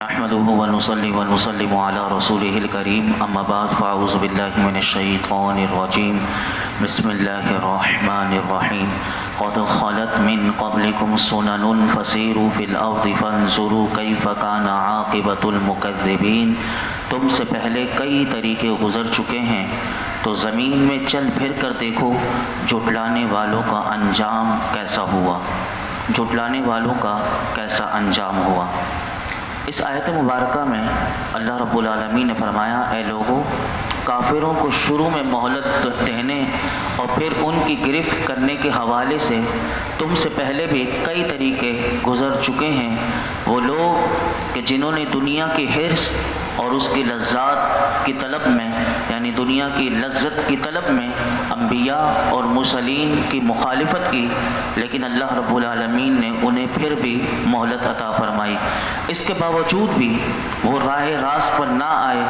نحمده ونصلي ونسلم على رسوله الكريم اما بعد فاعوذ بالله من الشيطان الرجيم بسم الله الرحمن الرحيم قد خلت من قبلكم سنن فسيروا في الارض فانظروا كيف كان عاقبة المكذبين تم سے پہلے کئی طریقے گزر چکے ہیں تو زمین میں چل پھر کر دیکھو جھٹلانے والوں کا انجام کیسا ہوا، جھٹلانے والوں کا کیسا انجام ہوا۔ اس آیت مبارکہ میں اللہ رب العالمین نے فرمایا، اے لوگو، کافروں کو شروع میں مہلت دینے اور پھر ان کی گرفت کرنے کے حوالے سے تم سے پہلے بھی کئی طریقے گزر چکے ہیں۔ وہ لوگ کہ جنہوں نے دنیا کی حرص اور اس کی لذات کی طلب میں، یعنی دنیا کی لذت کی طلب میں انبیاء اور مرسلین کی مخالفت کی، لیکن اللہ رب العالمین نے انہیں پھر بھی مہلت عطا فرمائی۔ اس کے باوجود بھی وہ راہ راست پر نہ آئے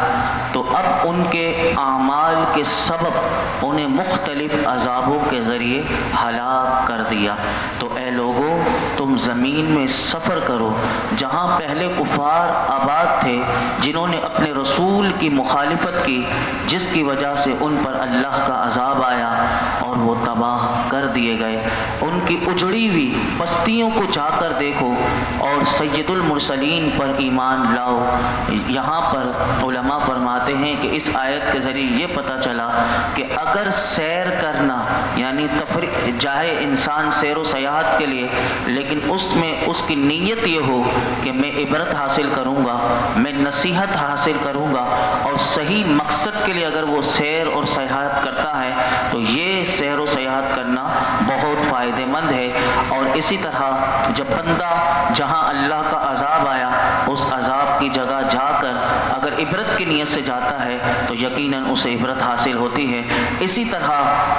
تو اب ان کے اعمال کے سبب انہیں مختلف عذابوں کے ذریعے ہلاک کر دیا۔ تو اے لوگو، تم زمین میں سفر کرو، جہاں پہلے کفار آباد تھے جنہوں نے اپنے رسول کی مخالفت کی، جس کی وجہ سے ان پر اللہ کا عذاب آیا اور وہ تباہ کر دیے گئے۔ ان کی اجڑی ہوئی بستیوں کو جا کر دیکھو اور سید المرسلین پر ایمان لاؤ۔ یہاں پر علماء فرماتے ہیں کہ اس آیت کے ذریعے یہ پتہ چلا کہ اگر سیر کرنا، یعنی تفریح، چاہے انسان سیر و سیاحت کے لیے، لیکن اس میں اس کی نیت یہ ہو کہ میں عبرت حاصل کروں گا، میں نصیحت حاصل کروں گا، اور صحیح مقصد کے لیے اگر وہ سیر اور سیاحت کرتا ہے تو یہ سیر و سیاحت کرنا بہت فائدہ مند ہے۔ اور اسی طرح جب بندہ جہاں اللہ کا عذاب آیا اس عذاب کی جگہ جا کر اگر عبرت کی نیت سے جاتا ہے تو یقیناً اسے عبرت حاصل ہوتی ہے۔ اسی طرح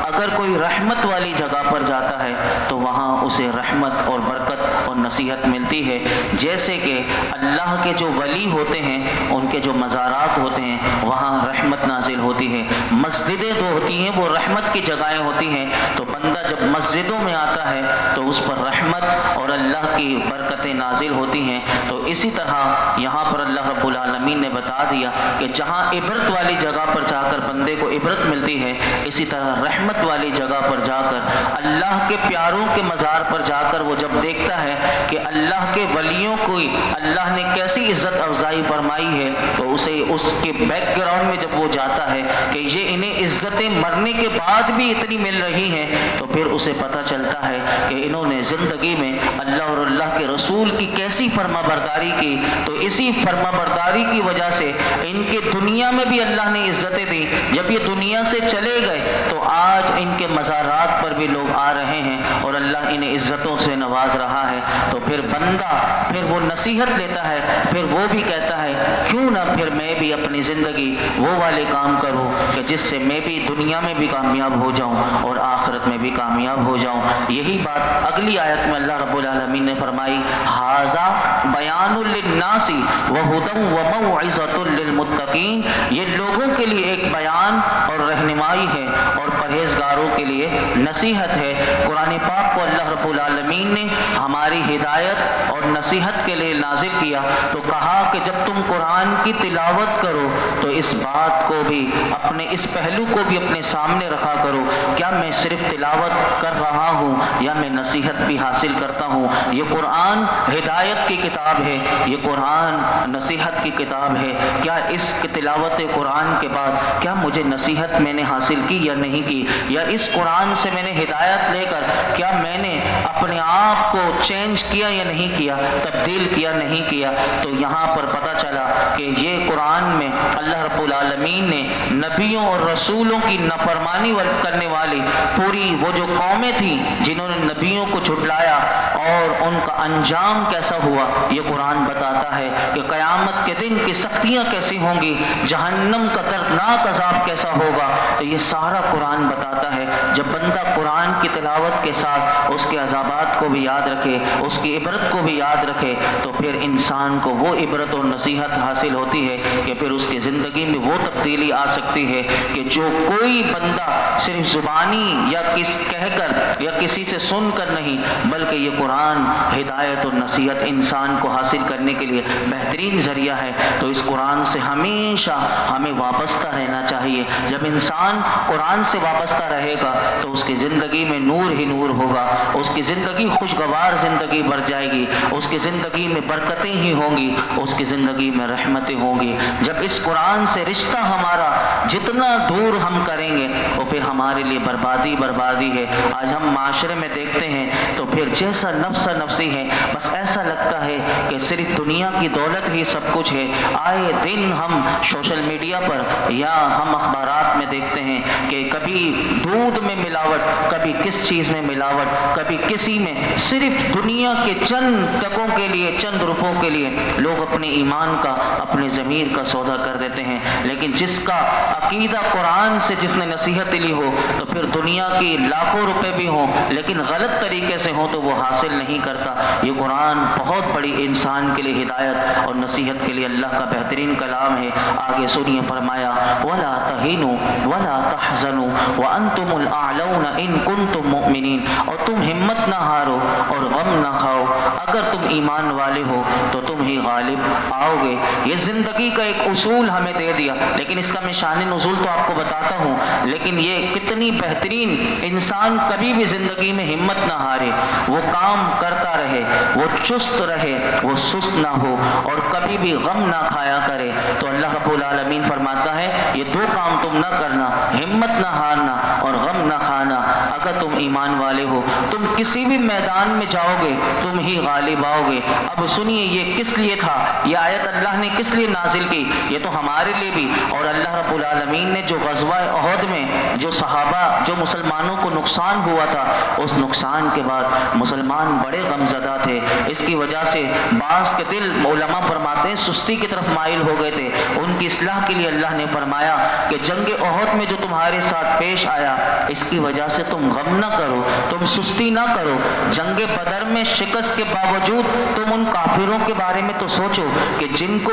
اگر کوئی رحمت والی جگہ پر جاتا ہے تو وہاں اسے رحمت اور برکت اور نصیحت ملتی ہے۔ جیسے کہ اللہ کے جو ولی ہوتے ہیں ان کے جو مزارات ہوتے ہیں وہاں رحمت نازل ہوتی ہے۔ مسجدیں جو ہوتی ہیں وہ رحمت کی جگہیں ہوتی ہیں، تو بندہ جب مسجدوں میں آتا ہے تو اس پر رحمت اور اللہ کی برکتیں نازل ہوتی ہیں۔ تو اسی طرح یہاں پر اللہ رب العالمین نے بتا دیا کہ جہاں عبرت والی جگہ پر جا کر بندے کو عبرت ملتی ہے، اسی طرح رحمت والی جگہ پر جا کر اللہ کے پیاروں کے مزار پر جا کر وہ جب دیکھتا ہے کہ اللہ کے ولیوں کو اللہ نے کیسی عزت افزائی فرمائی ہے، تو اسے اس کے بیک گراؤنڈ میں جب وہ جاتا ہے کہ یہ انہیں عزتیں مرنے کے بعد بھی اتنی مل رہی ہیں، تو پھر اسے پتہ چلتا ہے کہ انہوں نے زندگی میں اللہ اور اللہ کے رسول کی کیسی فرما برداری کی، تو اسی فرما برداری کی وجہ سے ان کے دنیا میں بھی اللہ نے عزتیں دی۔ جب یہ دنیا سے چلے گئے تو آج ان کے مزارات پر بھی لوگ آ رہے ہیں اور اللہ انہیں عزتوں سے نواز رہا ہے۔ تو پھر بندہ پھر وہ نصیحت لیتا ہے، پھر وہ بھی کہتا ہے کیوں نہ پھر میں بھی اپنی زندگی وہ والے کام کروں کہ جس سے میں بھی دنیا میں بھی کامیاب ہو جاؤں اور آخرت میں بھی کامیاب ہو جاؤں۔ یہی بات اگلی آیت میں اللہ رب العالمین نے فرمائی، ھذا بیان للناس وہدی وموعظۃ للمتقین، یہ لوگوں کے لیے ایک بیان اور رہنمائی ہے اور پرہیزگاروں کے لیے نصیحت ہے۔ قرآن پاک کو اللہ رب العالمین نے ہماری ہدایت اور نصیحت کے لیے نازل کیا، تو کہا کہ جب تم قرآن کی تلاوت کرو تو اس بات کو بھی، اپنے اس پہلو کو بھی اپنے سامنے رکھا کرو، کیا میں صرف تلاوت کر رہا ہوں یا میں نصیحت بھی حاصل کرتا ہوں؟ یہ قرآن ہدایت کی کتاب ہے، یہ قرآن نصیحت کی کتاب ہے، کیا اس تلاوت قرآن کے بعد کیا مجھے نصیحت میں نے حاصل کی یا نہیں کی؟ یا اس قرآن سے میں نے ہدایت لے کر کیا میں نے اپنے آپ کو چینج کیا یا نہیں کیا، تبدیل کیا نہیں کیا؟ تو یہاں پر پتہ چلا کہ یہ قرآن میں اللہ رب العالمین نے نبیوں اور رسولوں کی نافرمانی کرنے والی پوری وہ جو قومیں تھیں جنہوں نے نبیوں کو جھٹلایا اور ان کا انجام کیسا ہوا، یہ قرآن بتاتا ہے کہ قیامت کے دن کی سختیاں کیسی ہوں گی، جہنم کا دردناک عذاب کیسا ہوگا۔ تو یہ سارا قرآن بتاتا ہے جب بندہ قرآن کی تلاوت کے ساتھ اس کے عذابات کو بھی یاد رکھے، اس کی عبرت کو بھی یاد رکھے، تو پھر انسان کو وہ عبرت اور نصیحت حاصل ہوتی ہے کہ پھر اس کی زندگی میں وہ تبدیلی آ سکتی ہے کہ جو کوئی بندہ صرف زبانی یا کہہ کر یا کسی سے سن کر نہیں، بلکہ یہ قرآن ہدایت اور نصیحت انسان کو حاصل کرنے کے لیے بہترین ذریعہ ہے۔ تو اس قرآن سے ہمیشہ ہمیں وابستہ رہنا چاہیے۔ جب انسان قرآن سے وابستہ رہے گا تو اس کی زندگی میں نور ہی نور ہوگا، اس کی زندگی خوشگوار زندگی بڑھ جائے گی، اس کی زندگی میں برکتیں ہی ہوں گی، اس کی زندگی میں رحمتیں ہوں گی۔ جب اس قرآن سے رشتہ ہمارا جتنا دور ہم کریں گے وہ پھر ہمارے لیے بربادی ہے۔ آج ہم معاشرے میں دیکھتے ہیں تو پھر جیسا نفسی ہے، بس ایسا لگتا ہے کہ صرف دنیا کی دولت ہی سب کچھ ہے۔ آئے دن ہم سوشل میڈیا پر یا ہم اخبارات میں دیکھتے ہیں کہ کبھی دودھ میں ملاوٹ، کبھی کس چیز میں ملاوٹ، کبھی کسی میں، صرف دنیا کے چند ٹکوں کے لیے، چند روپوں کے لیے لوگ اپنے ایمان کا، اپنے ضمیر کا سودا کر دیتے ہیں۔ لیکن جس کا عقیدہ قرآن سے جس نے نصیحت لی ہو تو پھر دنیا کی لاکھوں روپے بھی ہوں لیکن غلط طریقے سے ہوں تو وہ حاصل نہیں کرتا۔ یہ قرآن بہت بڑی انسان کے لیے ہدایت اور نصیحت کے لیے اللہ کا بہترین کلام ہے۔ آگے سنیے، فرمایا وَلَا تَهِنُوا وَلَا تَحْزَنُوا وَأَنْتُمُ الْأَعْلَوْنَ إِن كُنتُم مُؤْمِنِينَ، اور تم ہمت نہ ہارو اور غم نہ کھاؤ، اگر تم ایمان والے ہو تو تم ہی غالب آؤ گے۔ یہ زندگی کا ایک اصول ہمیں دے دیا، لیکن اس کا میں شان نزول تو آپ کو بتاتا ہوں، لیکن یہ کتنی بہترین، انسان کبھی بھی زندگی میں ہمت نہ ہارے، وہ کام کرتا رہے، وہ چست رہے، وہ سست نہ ہو اور کبھی بھی غم نہ کھایا کرے۔ تو اللہ رب العالمین فرماتا ہے یہ دو کام تم نہ کرنا، ہمت نہ ہارنا اور غم نہ کھانا، اگر تم ایمان والے ہو۔ تم کسی بھی میدان میں جاؤ گے تم ہی غالب آؤ گے۔ اب سنیے یہ کس لیے تھا، یہ آیت اللہ نے کس لیے نازل کی؟ یہ تو ہمارے لیے بھی، اور اللہ رب العالمین نے جو غزوہ احد میں جو صحابہ، جو مسلمانوں کو نقصان ہوا تھا، اس نقصان کے بعد مسلمان بڑے غمزدہ تھے۔ اس کی وجہ سے بعض کے دل، علماء فرماتے ہیں، سستی کی طرف مائل ہو گئے تھے۔ ان کی اصلاح کے لیے اللہ نے فرمایا کہ جنگ احد میں جو تمہارے ساتھ پیش آیا اس کی وجہ سے تم غم نہ کرو، تم سستی نہ کرو۔ جنگ بدر میں شکست کے باوجود تم ان کافروں کے بارے میں تو سوچو کہ جن کو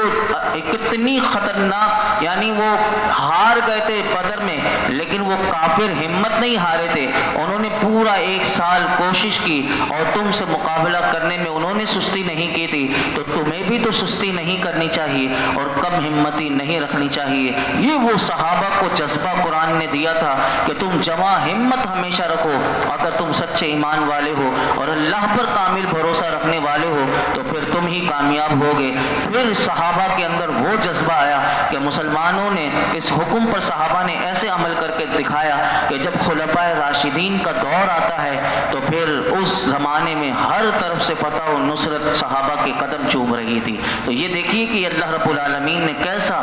کتنی خطرناک، یعنی وہ ہار گئے تھے بدر میں لیکن وہ کافر ہمت نہیں ہارے تھے، انہوں نے پورا 1 سال کوشش کی اور تم سے مقابلہ کرنے میں انہوں نے سستی نہیں کی تھی، تو تمہیں بھی تو سستی نہیں کرنی چاہیے اور کم ہمتی نہیں رکھنی چاہیے۔ یہ وہ صحابہ کو جذبہ قرآن نے دیا تھا کہ تم جمع ہمت ہمیشہ رکھو، اگر تم سچے ایمان والے ہو اور اللہ پر کامل بھروسہ رکھنے والے ہو تو پھر تم ہی کامیاب ہوگے۔ پھر صحابہ کے اندر وہ جذبہ آیا کہ مسلمانوں نے اس حکم پر، صحابہ نے ایسے عمل کر کے دکھایا کہ جب خلفائے راشدین کا دور آتا ہے تو پھر اس زمانے میں ہر طرف سے فتح و نصرت صحابہ کے قدم چوم رہی تھی۔ تو یہ دیکھیے کہ اللہ رب العالمین نے کیسا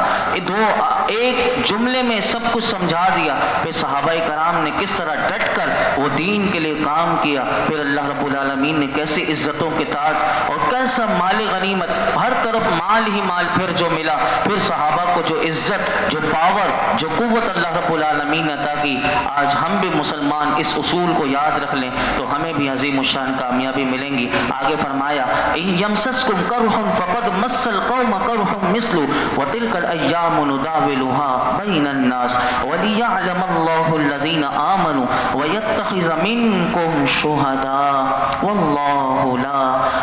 ایک جملے میں سب کچھ سمجھا دیا۔ پھر صحابہ کرام نے کس طرح ڈٹ کر وہ دین کے لیے کام کیا، پھر اللہ رب العالمین نے کیسے عزتوں کے تاج اور کیسا مال غنیمت، ہر طرف مال ہی مال پھر جو ملا، پھر صحابہ کو جو عزت، جو پاور، جو قوت اللہ رب العالمین نے عطا کی۔ آج ہم بھی مسلمان اس اصول کو یاد رکھ لیں تو ہمیں بھی عظیم الشان کامیابی ملیں گی۔ آگے فرمایا ان یمسسکم کرح فقد مس القوم کرح مثل وتلك الايام نداولها بين الناس وليعلم الله الذين آمنوا ويتخذ منكم شهداء والله لا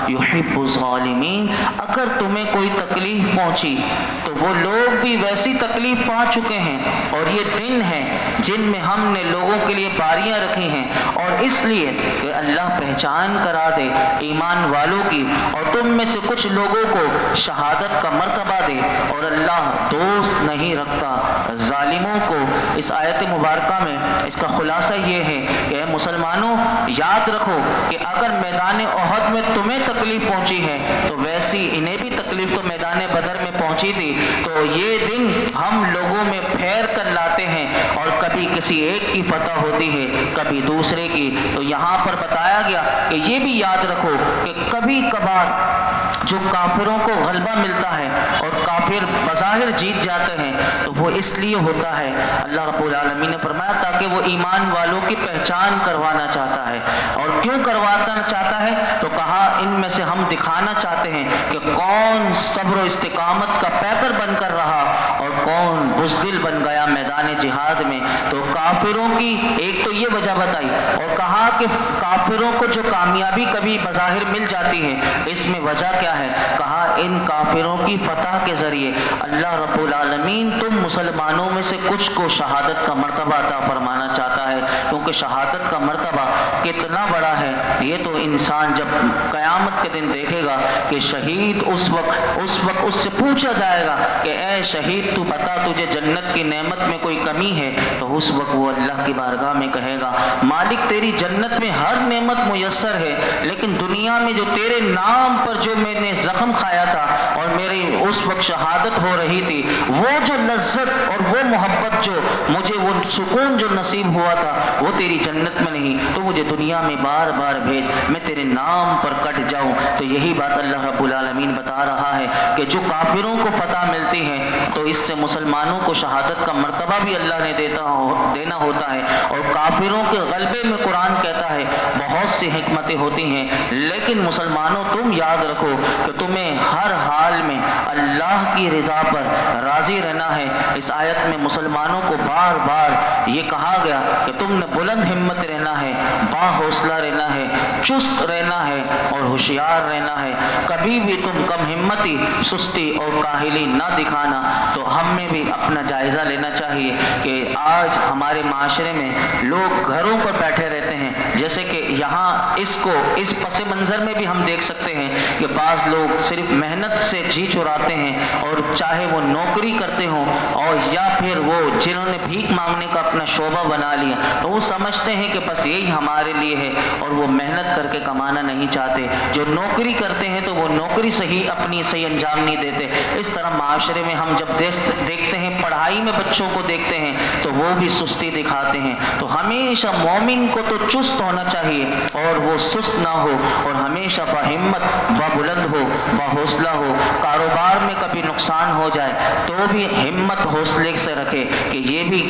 يحب الظالمین۔ اگر تمہیں کوئی تکلیف پہنچی تو وہ لوگ بھی ویسی تکلیف پا چکے ہیں، اور یہ دن ہیں جن میں ہم نے لوگوں کے لیے باریاں رکھی ہیں، اور اس لیے کہ اللہ پہچان کرا دے ایمان والوں کی، اور تم میں سے کچھ لوگوں کو شہادت کا مرتبہ دے، اور اللہ دوست نہیں رکھتا ظالموں کو۔ اس آیت مبارکہ میں اس کا خلاصہ یہ ہے کہ اے مسلمانوں یاد رکھو کہ اگر میدان احد میں تمہیں تکلیف پہنچی ہے تو ویسی انہیں بھی تکلیف تو میدان بدر میں پہنچی تھی۔ تو یہ دن ہم لوگوں میں پھیر کر لاتے ہیں اور کبھی کسی ایک کی فتح ہوتی ہے کبھی دوسرے کی۔ تو یہاں پر بتایا گیا کہ یہ بھی یاد رکھو کہ کبھی کبھار جو کافروں کو غلبہ ملتا ہے اور کافر بظاہر جیت جاتے ہیں تو وہ اس لیے ہوتا ہے، اللہ رب العالمین نے فرمایا تاکہ وہ ایمان والوں کی پہچان کروانا چاہتا ہے۔ اور کیوں کروانا چاہتا ہے؟ تو کہا ان میں سے ہم دکھانا چاہتے ہیں کہ کون صبر و استقامت کا پیکر بن کر رہا اور کون بزدل بن گیا میدان جہاد میں۔ تو کافروں کی ایک تو یہ وجہ بتائی، اور کہا کہ کافروں کو جو کامیابی کبھی بظاہر مل جاتی ہے اس میں وجہ کیا ہے؟ کہا ان کافروں کی فتح کے ذریعے اللہ رب العالمین تم مسلمانوں میں سے کچھ کو شہادت کا مرتبہ عطا فرمانا چاہتا ہے، کیونکہ شہادت کا مرتبہ کتنا بڑا ہے یہ تو انسان جب قیامت کے دن دیکھے گا کہ شہید اس وقت اس سے پوچھا جائے گا کہ اے شہید تو بتا تجھے جنت کی نعمت میں کوئی کمی ہے؟ تو اس وقت وہ اللہ کی بارگاہ میں کہے گا مالک تیری جنت میں ہر نعمت میسر ہے، لیکن دنیا میں جو تیرے نام پر جو میں نے زخم کھایا تھا اور میری اس وقت شہادت ہو رہی تھی، وہ جو لذت اور وہ محبت جو مجھے وہ سکون جو نصیب ہوا تھا وہ تیری جنت میں نہیں، تو مجھے دنیا میں بار بار بھیج، میں تیرے نام پر کٹ جاؤں۔ تو یہی بات اللہ رب العالمین بتا رہا ہے کہ جو کافروں کو فتح ملتی ہے تو اس سے مسلمانوں کو شہادت کا مرتبہ بھی اللہ نے دینا ہوتا ہے۔ اور کافروں کے غلبے میں قرآن کہتا ہے بہت سی حکمتیں ہوتی ہیں، لیکن مسلمانوں تم یاد رکھو کہ تمہیں ہر حال میں اللہ کی رضا پر راضی رہنا ہے۔ اس آیت میں مسلمانوں کو بار بار یہ کہا گیا کہ تم نے بلند ہمت رہنا ہے، با حوصلہ رہنا ہے، چست رہنا ہے اور ہوشیار رہنا ہے، کبھی بھی تم کم ہمتی، سستی اور کاہلی نہ دکھانا۔ تو ہم میں بھی اپنا جائزہ لینا چاہیے کہ آج ہمارے معاشرے میں لوگ گھروں پر بیٹھے رہتے ہیں، جیسے کہ یہاں اس پس منظر میں بھی ہم دیکھ سکتے ہیں کہ بعض لوگ صرف محنت سے جی چراتے ہیں، اور چاہے وہ نوکری کرتے ہوں اور یا پھر وہ جنہوں نے بھیک مانگنے کا اپنا شعبہ بنا لیا تو وہ سمجھتے ہیں کہ بس یہی ہمارے لیے ہے اور وہ محنت کر کے کمانا نہیں چاہتے۔ جو نوکری کرتے ہیں تو وہ نوکری اپنی صحیح انجام نہیں دیتے۔ اس طرح معاشرے میں ہم جب دیکھتے ہیں، پڑھائی میں بچوں کو دیکھتے ہیں تو وہ بھی سستی دکھاتے ہیں۔ تو ہمیشہ مومن کو تو چست ہونا چاہیے اور وہ سست نہ ہو، اور ہمیشہ باہمت، بلند ہو، حوصلہ ہو۔ کاروبار میں کبھی نقصان ہو جائے تو بھی ہمت حوصلے سے رکھے کہ یہ بھی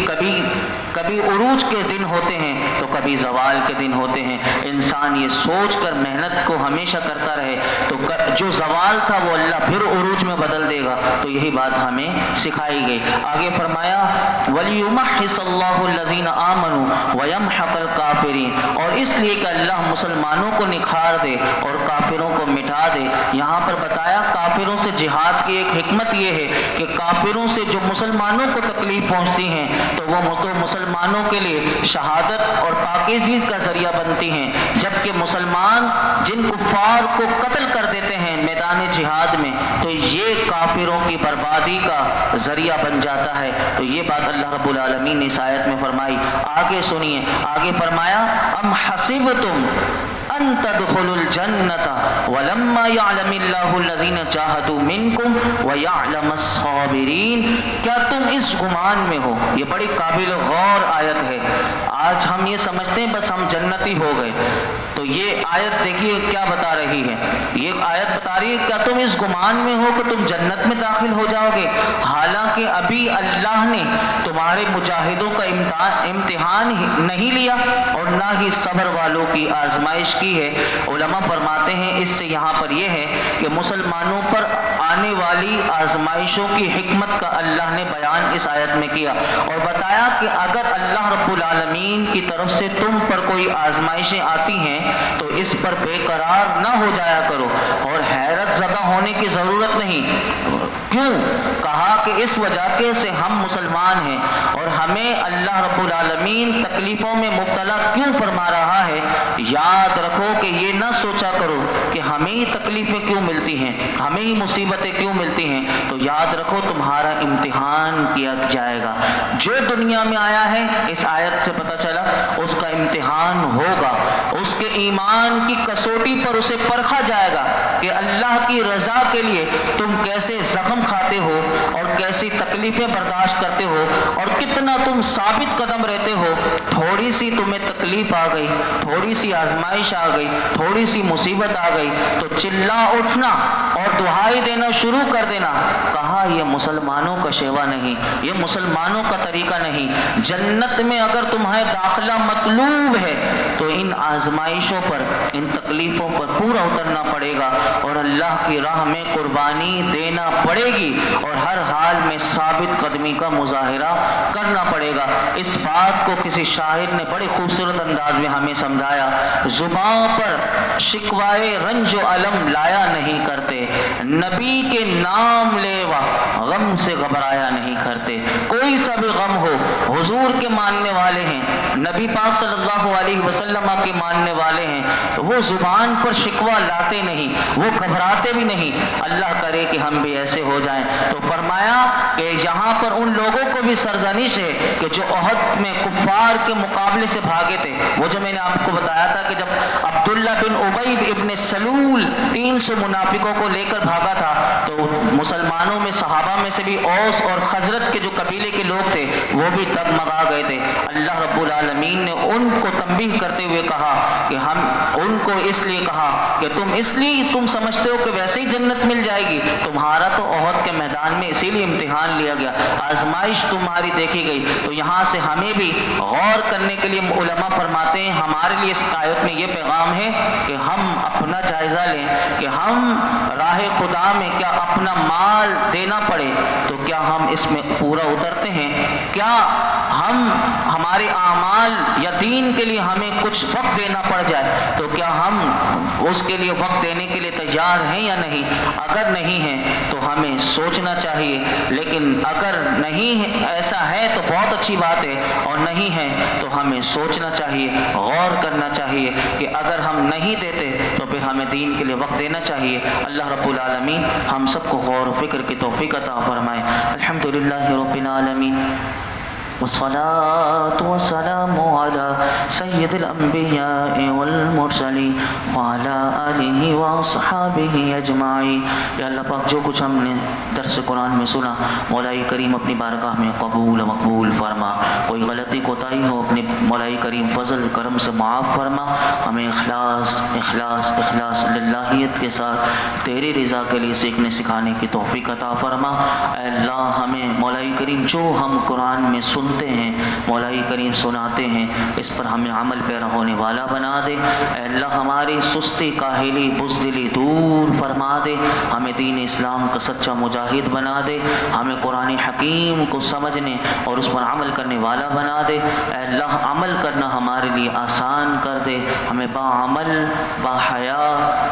کبھی عروج کے دن ہوتے ہیں تو کبھی زوال کے دن ہوتے ہیں۔ انسان یہ سوچ کر محنت کو ہمیشہ کرتا رہے تو جو زوال تھا وہ اللہ پھر عروج میں بدل دے گا۔ تو یہی بات ہمیں سکھائی گئی۔ آگے فرمایا وَلِيُمَحِّصَ اللَّهُ الَّذِينَ آمَنُوا وَيَمْحَقَ الْكَافِرِينَ، اور اس لیے کہ اللہ مسلمانوں کو نکھار دے اور کافروں کو مٹا دے۔ یہاں پر بتایا کافروں سے جہاد کی ایک حکمت یہ ہے کہ کافروں سے جو مسلمانوں کو تکلیف پہنچتی ہیں تو وہ مسلمانوں کے لیے شہادت اور پاکیزگی کا ذریعہ بنتی ہیں، جبکہ مسلمان جن کفار کو قتل کر دیتے ہیں میدان جہاد میں تو یہ کافروں کی بربادی کا ذریعہ بن جاتا ہے۔ تو یہ بات اللہ رب العالمین نے اس آیت میں فرمائی۔ آگے سنیے، آگے فرمایا ام حسبتم ان تدخلوا الجنة ولما يعلم الله الذين جاهدوا منكم ويعلم الصابرين، کیا تم اس گمان میں ہو؟ یہ بڑی قابل غور آیت ہے۔ آج ہم یہ سمجھتے ہیں بس ہم جنتی ہو گئے، تو یہ آیت دیکھیے کیا بتا رہی ہے۔ یہ آیت بتا رہی ہے کیا تم اس گمان میں ہو کہ تم جنت میں داخل ہو جاؤ گے، حالانکہ ابھی اللہ نے تمہارے مجاہدوں کا امتحان نہیں لیا اور نہ ہی صبر والوں کی آزمائش کی ہے۔ علماء فرماتے ہیں اس سے یہاں پر یہ ہے کہ مسلمانوں پر آنے والی آزمائشوں کی حکمت کا اللہ نے بیان اس آیت میں کیا اور بتایا کہ اگر اللہ رب العالمین کی طرف سے تم پر کوئی آزمائشیں آتی ہیں تو اس پر بے قرار نہ ہو جایا کرو اور حیرت زدہ ہونے کی ضرورت نہیں۔ کیوں؟ کہا کہ اس وجہ کے سے ہم مسلمان ہیں اور ہمیں اللہ رب العالمین تکلیفوں میں مبتلا کیوں فرما رہا ہے۔ یاد رکھو کہ یہ نہ سوچا کرو کہ ہمیں ہی تکلیفیں کیوں ملتی ہیں، ہمیں ہی مصیبتیں کیوں ملتی ہیں۔ تو یاد رکھو تمہارا امتحان کیا جائے گا۔ جو دنیا میں آیا ہے اس آیت سے پتہ چلا اس کا امتحان ہوگا، اس کے ایمان کی کسوٹی پر اسے پرکھا جائے گا۔ کہ اللہ کی رضا کے لیے تم کیسے زخم کھاتے ہو اور کیسی تکلیفیں برداشت کرتے ہو اور کتنا تم ثابت قدم رہتے ہو. تھوڑی سی تمہیں تکلیف آ گئی، تھوڑی سی آزمائش آ گئی، تھوڑی سی مصیبت آ گئی تو چلا اٹھنا اور دہائی دینا شروع کر دینا. کہا یہ مسلمانوں کا شیوا نہیں، یہ مسلمانوں کا طریقہ نہیں. جنت میں اگر تمہیں داخلہ مطلوب ہے تو ان آزمائشوں پر، ان تکلیفوں پر پورا اترنا پڑے گا اور اللہ کی راہ میں قربانی دینا پڑے گی اور ہر حال میں ثابت قدمی کا مظاہرہ کرنا پڑے گا. اس بات کو کسی شاعر نے بڑے خوبصورت انداز میں ہمیں سمجھایا. زباں پر شکوائے رنج و علم لایا نہیں کرتے، نبی کے نام لیوا غم سے گھبرایا نہیں کرتے. کوئی سا بھی غم ہو، حضور کے ماننے والے ہیں، نبی پاک صلی اللہ علیہ وسلم کے ماننے والے ہیں، وہ زبان پر شکوہ لاتے نہیں، وہ گھبراتے بھی نہیں. اللہ کرے کہ ہم بھی ایسے ہو جائیں. تو فرمایا کہ یہاں پر ان لوگوں کو بھی سرزنش ہے کہ جو احد میں کفار کے مقابلے سے بھاگے تھے. وہ جو میں نے آپ کو بتایا تھا کہ جب عبداللہ بن ابی ابن سلول 300 منافقوں کو لے کر بھاگا تھا تو مسلمانوں میں، صحابہ میں سے بھی اوس اور خزرج کے جو قبیلے کے لوگ تھے وہ بھی ڈگمگا گئے تھے. اللہ رب العالمین نے ان کو تنبیہ کرتے ہوئے کہا کہ ہم ان کو اس لیے کہا کہ تم سمجھتے ہو کہ ویسے ہی جنت مل جائے گی. تمہارا تو احد کے میدان میں اسی لیے امتحان لیا گیا، آزمائش تمہاری دیکھی گئی. تو یہاں سے ہمیں بھی غور کرنے کے لیے علماء فرماتے ہیں، ہمارے لیے اس آیت میں یہ پیغام ہے کہ ہم اپنا جائزہ لیں کہ ہم راہ خدا میں کیا اپنا مال دینا پڑے تو کیا ہم اس میں پورا اترتے ہیں؟ کیا ہمارے اعمال یا دین کے لیے ہمیں کچھ وقت دینا پڑ جائے تو کیا ہم اس کے لیے وقت دینے کے لیے تیار ہیں یا نہیں؟ اگر نہیں ہیں تو ہمیں سوچنا چاہیے، لیکن اگر نہیں ایسا ہے تو بہت اچھی بات ہے، اور نہیں ہے تو ہمیں سوچنا چاہیے، غور کرنا چاہیے کہ اگر ہم نہیں دیتے تو پھر ہمیں دین کے لیے وقت دینا چاہیے. اللہ رب العالمین ہم سب کو غور و فکر کی توفیق عطا فرمائے. الحمدللہ رب العالمین والصلاة والسلام على سید الانبیاء والمرسلین وعلى آلہ واصحابہ اجمعین. یا اللہ پاک جو کچھ ہم نے درس قرآن میں سنا مولائی کریم اپنی بارگاہ میں قبول و مقبول فرما. کوئی غلطی کوتاہی ہو اپنے مولائی کریم فضل کرم سے معاف فرما. ہمیں اخلاص اخلاص اخلاص للہیت کے ساتھ تیری رضا کے لیے سیکھنے سکھانے کی توفیق عطا فرما. اے اللہ ہمیں مولائی کریم جو ہم قرآن میں سنتے ہیں، مولائی کریم سناتے ہیں، اس پر ہمیں عمل پیرا ہونے والا بنا دے. اے اللہ ہماری سستی، کاہلی، بزدلی دور فرما دے. ہمیں دین اسلام کا سچا مجاہد بنا دے. ہمیں قرآن حکیم کو سمجھنے اور اس پر عمل کرنے والا بنا دے. اے اللہ عمل کرنا ہمارے لیے آسان کر دے. ہمیں با عمل، با حیا،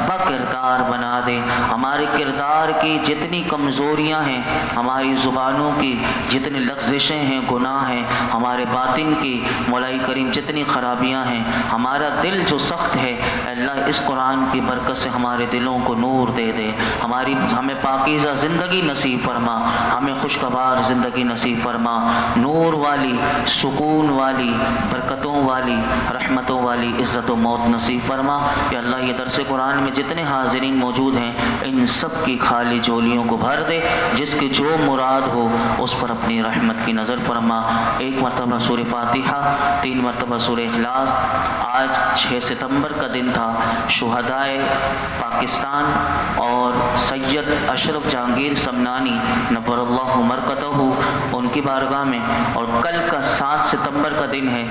با کردار بنا دے. ہمارے کردار کی جتنی کمزوریاں ہیں، ہماری زبانوں کی جتنی لغزشیں ہیں، گناہ ہیں، ہمارے باطن کی مولائی کریم جتنی خرابیاں ہیں، ہمارا دل جو سخت ہے، اللہ اس قرآن کی برکت سے ہمارے دلوں کو نور دے دے. ہمیں پاکیزہ زندگی نصیب فرما، ہمیں خوشگوار زندگی نصیب فرما، نور والی، سکون والی، برکتوں والی، رحمتوں والی عزت و موت نصیب فرما. یا اللہ یہ درس قرآن میں جتنے حاضرین موجود ہیں ان سب کی خالی جولیوں کو بھر دے. جس کی جو مراد ہو اس پر اپنی رحمت کی نظر فرما. 1 مرتبہ سورہ فاتحہ، 3 مرتبہ سورہ اخلاص. آج 6 ستمبر کا دن تھا. شہدائے پاکستان اور سید اشرف جہانگیر سمنانی نور اللہ مرکتہ ان کی بارگاہ میں، اور کل کا 7 ستمبر کا دن ہے.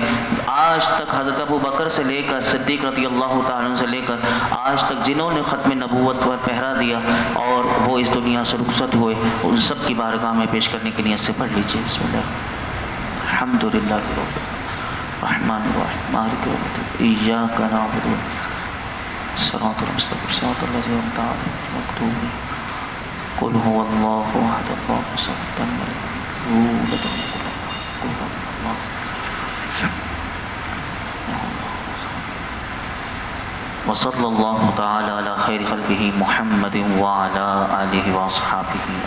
آج تک حضرت ابو بکر سے لے کر صدیق رضی اللہ تعالیٰ عنہ سے لے کر آج تک جنہوں نے ختم نبوت پر پہرا دیا اور وہ اس دنیا سے رخصت ہوئے، ان سب کی بارگاہ میں پیش کرنے کی نیت سے پڑھ لیجیے. بسم اللہ. الحمدللہ رب الرحمن الرحیم مالک یوم الدین ایاک نعبد صراط المستقیم صراط الذین انعمت علیہم مغضوب قل هو الله احد الله الصمد لم يلد ولم يولد وصلی اللہ تعالی علی خیر خلقہ محمد وعلی آلہ واصحابہ